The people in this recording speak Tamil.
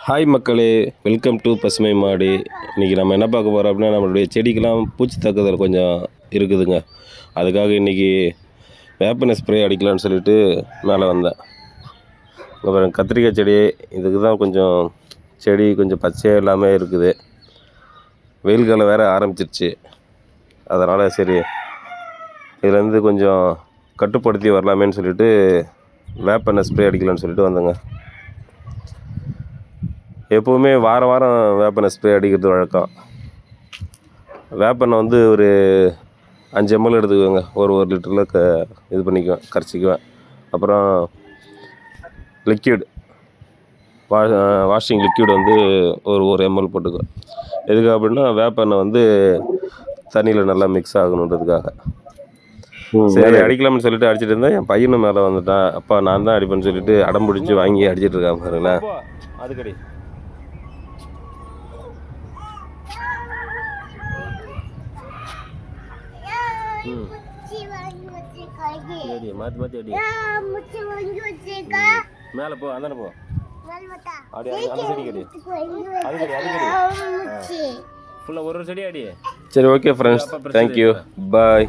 ஹாய் மக்களே, வெல்கம் டு பசுமை மாடி. இன்றைக்கி நம்ம என்ன பார்க்க போகிறோம் அப்படின்னா, நம்மளுடைய செடிக்கெலாம் பூச்சி தாக்குதல் கொஞ்சம் இருக்குதுங்க. அதுக்காக இன்றைக்கி வேப்பன ஸ்ப்ரே அடிக்கலான்னு சொல்லிட்டு மேலே வந்தேன். அப்புறம் கத்திரிக்காய் செடி இதுக்கு தான் கொஞ்சம் செடி கொஞ்சம் பச்சையாக இல்லாமல் இருக்குது. வெயில் காலம் வேறு ஆரம்பிச்சிருச்சு. அதனால் சரி இதுலேருந்து கொஞ்சம் கட்டுப்படுத்தி வரலாமேன்னு சொல்லிட்டு வேப்பெண்ணெய் ஸ்ப்ரே அடிக்கலான்னு சொல்லிட்டு வந்தேங்க. எப்போவுமே வாரம் வாரம் வேப்பெண்ணெய் ஸ்ப்ரே அடிக்கிறது வழக்கம். வேப்பெண்ணெய் வந்து ஒரு 5 ml எடுத்துக்குவேங்க. ஒரு லிட்டரில் இது பண்ணிக்குவேன், கரைச்சிக்குவேன். அப்புறம் லிக்யூட் வாஷிங் லிக்யூட் வந்து ஒரு ml போட்டுக்குவேன். எதுக்கு அப்படின்னா வேப்பெண்ணெய் வந்து தண்ணியில் நல்லா மிக்ஸ் ஆகணுன்றதுக்காக. சரி அடிக்கலாம்னு சொல்லிட்டு அடிச்சிட்டு இருந்தேன். என் பையனும் மேலே வந்துட்டான். அப்பா நான் தான் அடிப்பேன்னு சொல்லிட்டு அடம் பிடிச்சி வாங்கி அடிச்சிட்டு இருக்கான் பாருங்களேன். அதுக்கடி மாற்றி மாற்றி அடி. மேலே போ, அந்தானே போ. அடி அந்த செடி கடி, அதுக்கடி அதுக்கடி ஃபுல்லாக ஒரு செடி அடி. சரி ஓகே ஃப்ரெண்ட்ஸ், தேங்க்யூ, பாய்.